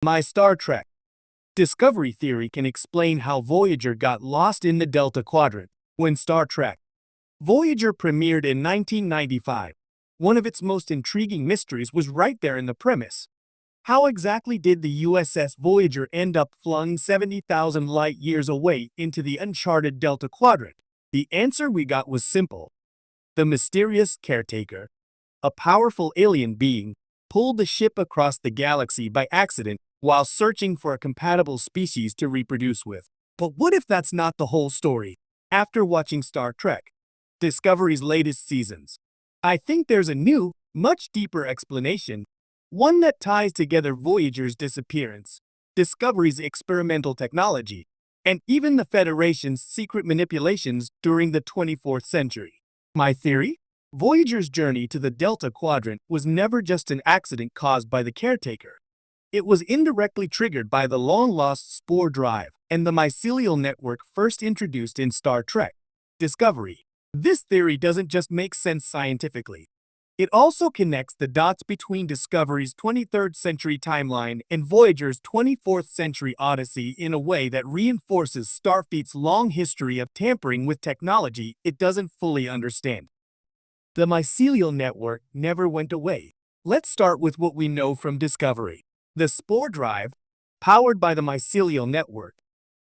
My Star Trek Discovery theory can explain how Voyager got lost in the Delta Quadrant. When Star Trek Voyager premiered in 1995, one of its most intriguing mysteries was right there in the premise. How exactly did the USS Voyager end up flung 70,000 light-years away into the uncharted Delta Quadrant? The answer we got was simple. The mysterious caretaker, a powerful alien being, pulled the ship across the galaxy by accident while searching for a compatible species to reproduce with. But what if that's not the whole story? After watching Star Trek Discovery's latest seasons, I think there's a new, much deeper explanation, one that ties together Voyager's disappearance, Discovery's experimental technology, and even the Federation's secret manipulations during the 24th century. My theory? Voyager's journey to the Delta Quadrant was never just an accident caused by the caretaker. It was indirectly triggered by the long-lost spore drive and the mycelial network first introduced in Star Trek Discovery. This theory doesn't just make sense scientifically. It also connects the dots between Discovery's 23rd century timeline and Voyager's 24th century Odyssey in a way that reinforces Starfleet's long history of tampering with technology it doesn't fully understand. The mycelial network never went away. Let's start with what we know from Discovery. The spore drive, powered by the mycelial network,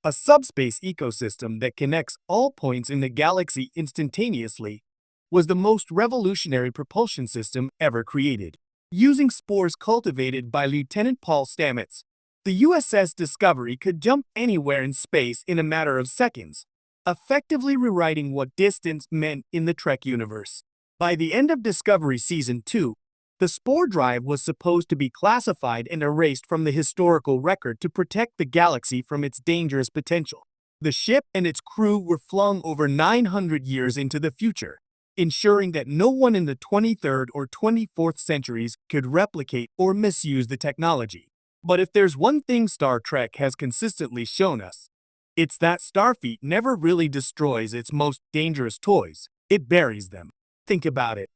a subspace ecosystem that connects all points in the galaxy instantaneously, was the most revolutionary propulsion system ever created. Using spores cultivated by Lieutenant Paul Stamets, the USS Discovery could jump anywhere in space in a matter of seconds, effectively rewriting what distance meant in the Trek universe. By the end of Discovery Season 2, the spore drive was supposed to be classified and erased from the historical record to protect the galaxy from its dangerous potential. The ship and its crew were flung over 900 years into the future, ensuring that no one in the 23rd or 24th centuries could replicate or misuse the technology. But if there's one thing Star Trek has consistently shown us, it's that Starfleet never really destroys its most dangerous toys, it buries them. Think about it.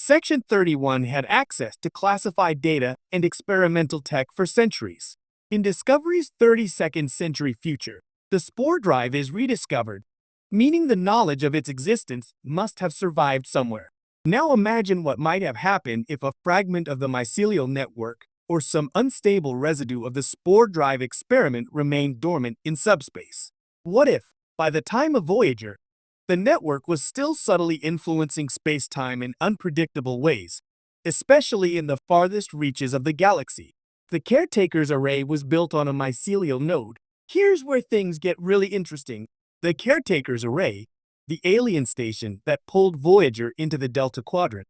Section 31 had access to classified data and experimental tech for centuries. In Discovery's 32nd century future, the spore drive is rediscovered, meaning the knowledge of its existence must have survived somewhere. Now imagine what might have happened if a fragment of the mycelial network or some unstable residue of the spore drive experiment remained dormant in subspace. What if, by the time of Voyager, the network was still subtly influencing space-time in unpredictable ways, especially in the farthest reaches of the galaxy? The Caretaker's array was built on a mycelial node. Here's where things get really interesting. The Caretaker's array, the alien station that pulled Voyager into the Delta Quadrant,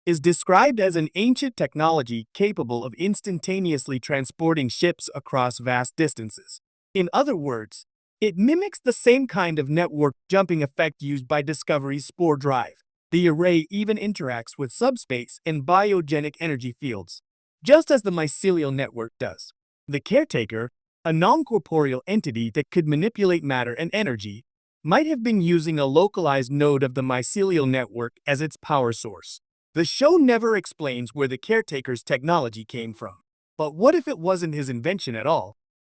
is described as an ancient technology capable of instantaneously transporting ships across vast distances. In other words, it mimics the same kind of network jumping effect used by Discovery's spore drive. The array even interacts with subspace and biogenic energy fields, just as the mycelial network does. The Caretaker, a non-corporeal entity that could manipulate matter and energy, might have been using a localized node of the mycelial network as its power source. The show never explains where the Caretaker's technology came from. But what if it wasn't his invention at all?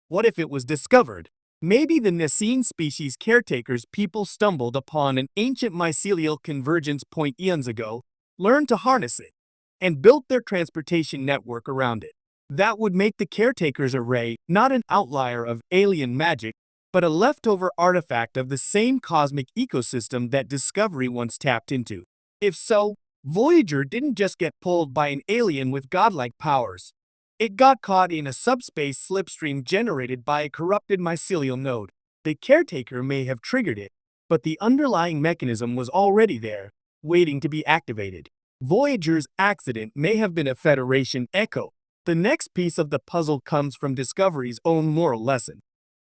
What if it was discovered? Maybe the Nacine species caretakers people stumbled upon an ancient mycelial convergence point eons ago, learned to harness it, and built their transportation network around it. That would make the Caretaker's array not an outlier of alien magic, but a leftover artifact of the same cosmic ecosystem that Discovery once tapped into. If so, Voyager didn't just get pulled by an alien with godlike powers. It got caught in a subspace slipstream generated by a corrupted mycelial node. The Caretaker may have triggered it, but the underlying mechanism was already there, waiting to be activated. Voyager's accident may have been a Federation echo. The next piece of the puzzle comes from Discovery's own moral lesson.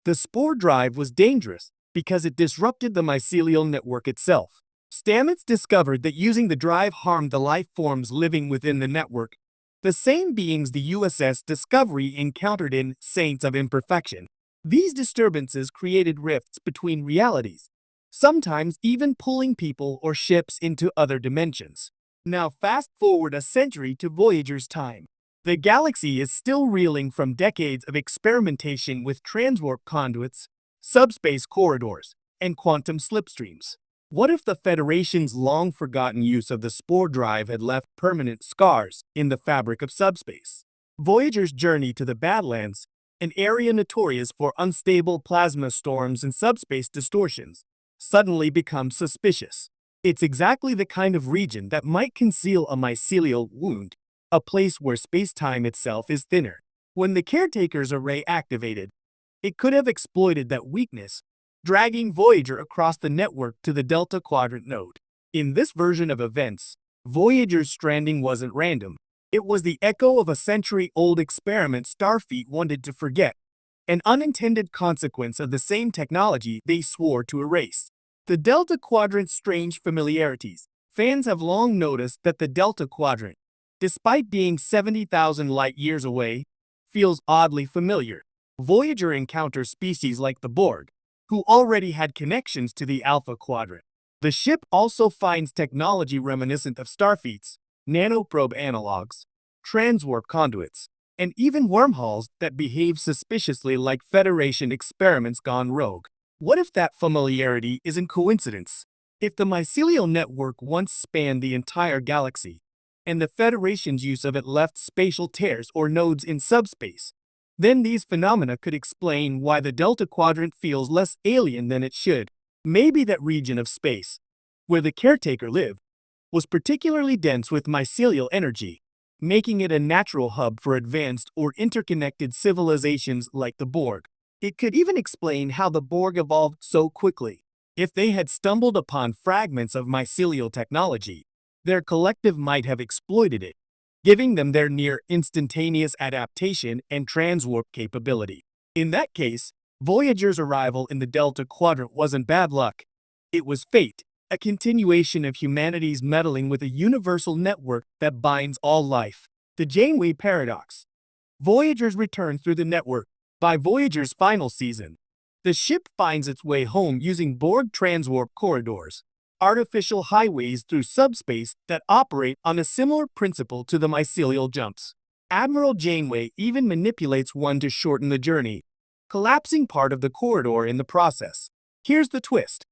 The spore drive was dangerous because it disrupted the mycelial network itself. Stamets discovered that using the drive harmed the life forms living within the network, the same beings the USS Discovery encountered in Saints of Imperfection. These disturbances created rifts between realities, sometimes even pulling people or ships into other dimensions. Now fast forward a century to Voyager's time. The galaxy is still reeling from decades of experimentation with transwarp conduits, subspace corridors, and quantum slipstreams. What if the Federation's long-forgotten use of the spore drive had left permanent scars in the fabric of subspace? Voyager's journey to the Badlands, an area notorious for unstable plasma storms and subspace distortions, suddenly becomes suspicious. It's exactly the kind of region that might conceal a mycelial wound, a place where space-time itself is thinner. When the Caretaker's array activated, it could have exploited that weakness, dragging Voyager across the network to the Delta Quadrant node. In this version of events, Voyager's stranding wasn't random. It was the echo of a century-old experiment Starfleet wanted to forget, an unintended consequence of the same technology they swore to erase. The Delta Quadrant's strange familiarities. Fans have long noticed that the Delta Quadrant, despite being 70,000 light-years away, feels oddly familiar. Voyager encounters species like the Borg, who already had connections to the Alpha Quadrant. The ship also finds technology reminiscent of Starfleet's, nanoprobe analogs, transwarp conduits, and even wormholes that behave suspiciously like Federation experiments gone rogue. What if that familiarity isn't coincidence? If the mycelial network once spanned the entire galaxy, and the Federation's use of it left spatial tears or nodes in subspace, then these phenomena could explain why the Delta Quadrant feels less alien than it should. Maybe that region of space, where the Caretaker lived, was particularly dense with mycelial energy, making it a natural hub for advanced or interconnected civilizations like the Borg. It could even explain how the Borg evolved so quickly. If they had stumbled upon fragments of mycelial technology, their collective might have exploited it, giving them their near-instantaneous adaptation and transwarp capability. In that case, Voyager's arrival in the Delta Quadrant wasn't bad luck. It was fate, a continuation of humanity's meddling with a universal network that binds all life. The Janeway Paradox. Voyager's return through the network. By Voyager's final season, the ship finds its way home using Borg transwarp corridors, artificial highways through subspace that operate on a similar principle to the mycelial jumps. Admiral Janeway even manipulates one to shorten the journey, collapsing part of the corridor in the process. Here's the twist.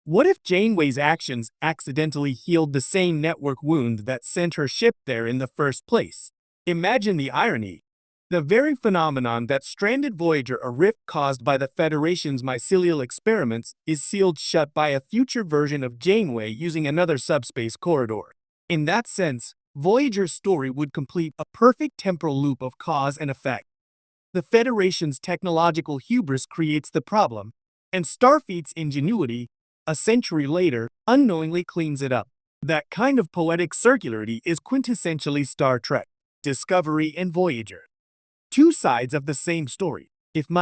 What if Janeway's actions accidentally healed the same network wound that sent her ship there in the first place? Imagine the irony. The very phenomenon that stranded Voyager, a rift caused by the Federation's mycelial experiments, is sealed shut by a future version of Janeway using another subspace corridor. In that sense, Voyager's story would complete a perfect temporal loop of cause and effect. The Federation's technological hubris creates the problem, and Starfleet's ingenuity, a century later, unknowingly cleans it up. That kind of poetic circularity is quintessentially Star Trek, Discovery and Voyager. Two sides of the same story. If my